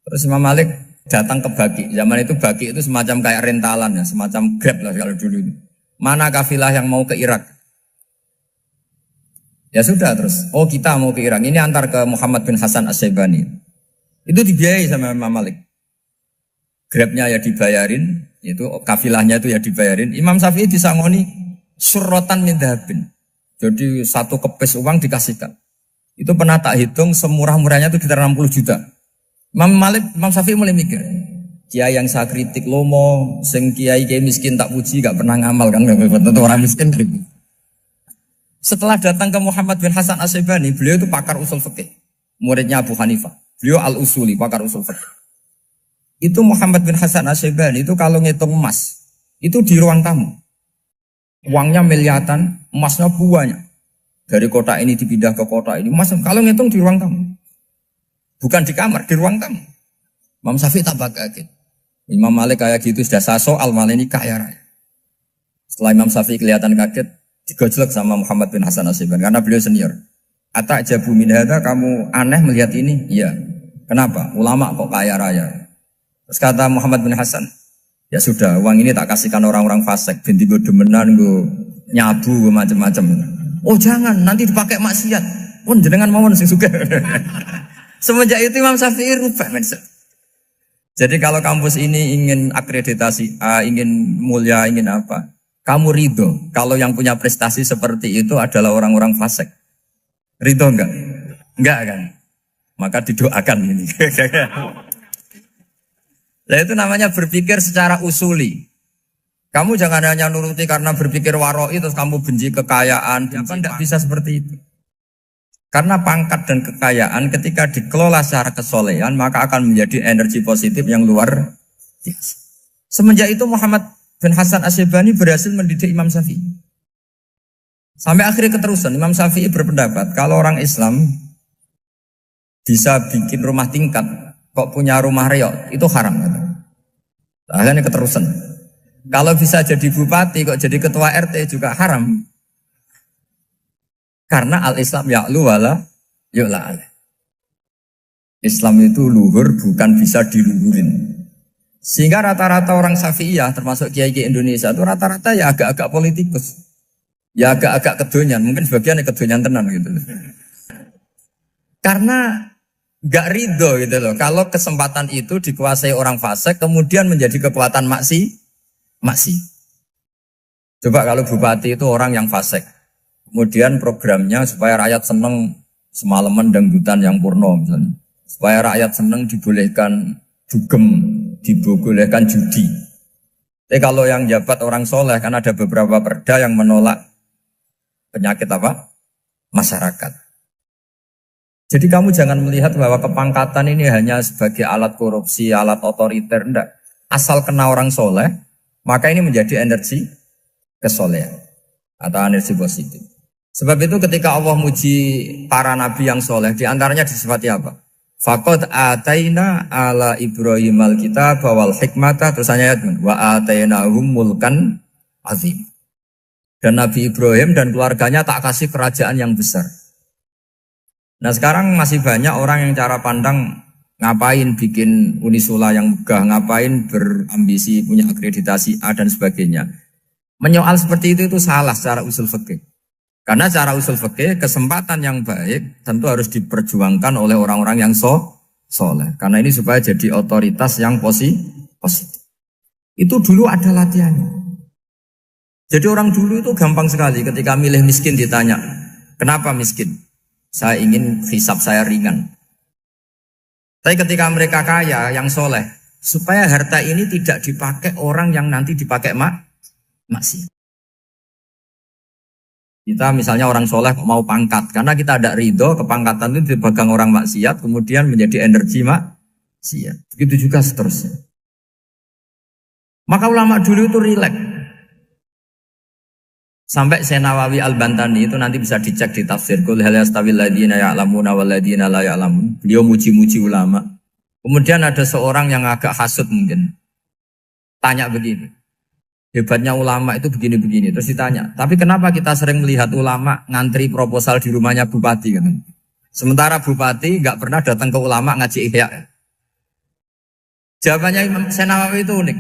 Terus Imam Malik datang ke Baki. Zaman itu Baki itu semacam kayak rentalan ya, semacam Grab lah kalau dulu itu. Mana kafilah yang mau ke Irak? Ya sudah terus, oh kita mau ke Irak. Ini antar ke Muhammad bin Hasan As-Syaibani. Itu dibiayai sama Imam Malik. Grabnya ya dibayarin, itu kafilahnya itu ya dibayarin. Imam Syafi'i disangoni surrotan min dhahabin. Jadi satu kepes uang dikasihkan. Itu pernah tak hitung semurah-murahnya itu sekitar 60 juta. Imam Syafi'i mulai mikir, kiai yang saya kritik lomo, sing kiai miskin tak puji, gak pernah ngamal kan, tentu orang miskin. Setelah datang ke Muhammad bin Hasan As-Syaibani, beliau itu pakar usul fikih, muridnya Abu Hanifah. Beliau al-usuli, pakar usul fikih. Itu Muhammad bin Hasan As-Syaibani itu kalau ngitung emas, itu di ruang tamu. Uangnya miliaran, emasnya banyak. Dari kota ini dipindah ke kota ini. Mas, kalau ngitung di ruang tamu. Bukan di kamar, di ruang tamu. Imam Syafi'i tambah kaget. Imam Malik kayak gitu sudah saya soal, malah ini kaya raya. Setelah Imam Syafi'i kelihatan kaget, digojlok sama Muhammad bin Hasan Asyibani karena beliau senior. Atak jabu min hadza, kamu aneh melihat ini? Iya. Kenapa? Ulama kok kaya raya. Terus kata Muhammad bin Hasan, ya sudah, uang ini tak kasihkan orang-orang fasik, binti gue demenan, gue nyabu, gue macam-macam. Oh jangan, nanti dipakai maksiat. Oh jenengan mawon sing sugih. Semenjak itu Imam Syafi'i rubah mindset. Jadi kalau kampus ini ingin akreditasi A, ingin mulia, ingin apa, kamu ridho kalau yang punya prestasi seperti itu adalah orang-orang fasik. Ridho enggak? Enggak kan? Maka didoakan ini. Nah itu namanya berpikir secara usuli. Kamu jangan hanya nuruti karena berpikir waroi terus kamu benci kekayaan. Kan tidak bisa seperti itu. Karena pangkat dan kekayaan ketika dikelola secara kesolehan maka akan menjadi energi positif yang luar biasa. Semenjak itu Muhammad bin Hasan Asyibani berhasil mendidik Imam Syafi'i. Sampai akhirnya keterusan Imam Syafi'i berpendapat kalau orang Islam bisa bikin rumah tingkat kok punya rumah reok itu haram. Akhirnya keterusan. Kalau bisa jadi bupati kok jadi ketua RT juga haram. Karena al-Islam ya'lu wala yu'la alaih. Islam itu luhur bukan bisa diluhurin. Sehingga rata-rata orang Syafi'iyah termasuk kiai-kiai Indonesia itu rata-rata ya agak-agak politikus. Ya agak-agak kedonyan, mungkin sebagian kedonyan tenan gitu. Karena gak ridho gitu loh. Kalau kesempatan itu dikuasai orang fasik kemudian menjadi kekuatan maksi. Coba kalau bupati itu orang yang fasik. Kemudian programnya supaya rakyat seneng semalaman dangdutan yang purno misalnya. Supaya rakyat seneng dibolehkan dugem, dibolehkan judi. Tapi kalau yang jabat orang soleh kan ada beberapa perda yang menolak penyakit apa? Masyarakat. Jadi kamu jangan melihat bahwa kepangkatan ini hanya sebagai alat korupsi, alat otoriter, enggak. Asal kena orang soleh, maka ini menjadi energi kesolehan atau energi positif. Sebab itu ketika Allah muji para nabi yang soleh, diantaranya disifati apa? Faqad ataina ala Ibrahim al-kitab wal hikmata, terus ayat wa atainahum mulkan azim. Dan Nabi Ibrahim dan keluarganya tak kasih kerajaan yang besar. Nah sekarang masih banyak orang yang cara pandang ngapain bikin unisula yang megah, ngapain berambisi punya akreditasi A dan sebagainya. Menyoal seperti itu salah secara usul fikih. Karena secara usul fikih kesempatan yang baik tentu harus diperjuangkan oleh orang-orang yang soleh. Karena ini supaya jadi otoritas yang positif. Itu dulu ada latihannya. Jadi orang dulu itu gampang sekali ketika milih miskin ditanya, kenapa miskin? Saya ingin hisab saya ringan. Tapi ketika mereka kaya, yang soleh, supaya harta ini tidak dipakai orang yang nanti dipakai maksiat. Kita misalnya orang soleh mau pangkat, karena kita ada ridho, kepangkatan itu dipegang orang maksiat, kemudian menjadi energi maksiat. Begitu juga seterusnya. Maka ulama dulu itu rileks. Sampai Nawawi Al-Bantani itu nanti bisa dicek di tafsir Qul hal yastawil ladzina ya'lamuna wal ladzina la ya'lamun. Beliau muji-muji ulama. Kemudian ada seorang yang agak hasut mungkin. Tanya begini. Hebatnya ulama itu begini-begini. Terus ditanya, tapi kenapa kita sering melihat ulama ngantri proposal di rumahnya bupati kan? Sementara bupati enggak pernah datang ke ulama ngaji ihya. Jawabannya Imam Nawawi itu unik.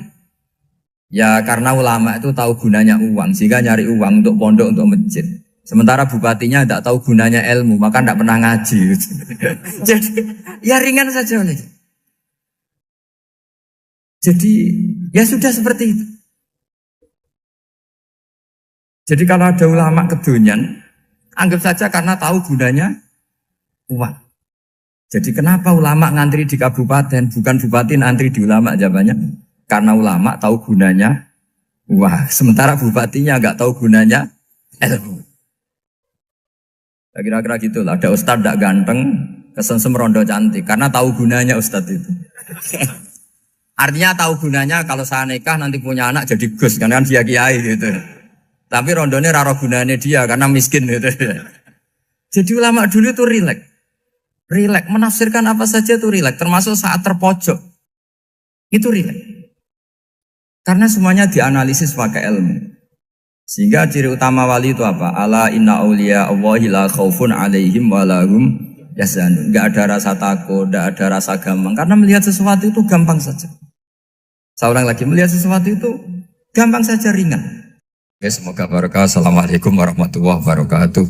Ya karena ulama itu tahu gunanya uang, sehingga nyari uang untuk pondok, untuk masjid. Sementara bupatinya tidak tahu gunanya ilmu, maka tidak pernah ngaji. Jadi ya ringan saja. Jadi ya sudah seperti itu. Jadi kalau ada ulama kedonyan, anggap saja karena tahu gunanya uang. Jadi kenapa ulama ngantri di kabupaten, bukan bupati ngantri di ulama? Jawabannya karena ulama tahu gunanya uang, sementara bupatinya nggak tahu gunanya ilmu. Kira-kira gitu lah. Ada ustadz tidak ganteng, kesensem rondo cantik, karena tahu gunanya ustadz itu. Artinya tahu gunanya kalau saya nikah nanti punya anak jadi gus, kan dia kiai gitu. Tapi rondone raro gunane dia karena miskin gitu. Jadi ulama dulu itu rileks. Rileks menafsirkan apa saja itu rileks, termasuk saat terpojok. Itu rileks. Karena semuanya dianalisis pakai ilmu. Sehingga ciri utama wali itu apa? Ala inna awliya Allahi la khaufun alaihim walahum yahzanun. Enggak ada rasa takut, enggak ada rasa gampang. Karena melihat sesuatu itu gampang saja. Saya ulang lagi, melihat sesuatu itu gampang saja, ringan. Oke, semoga barokah. Assalamualaikum warahmatullahi wabarakatuh.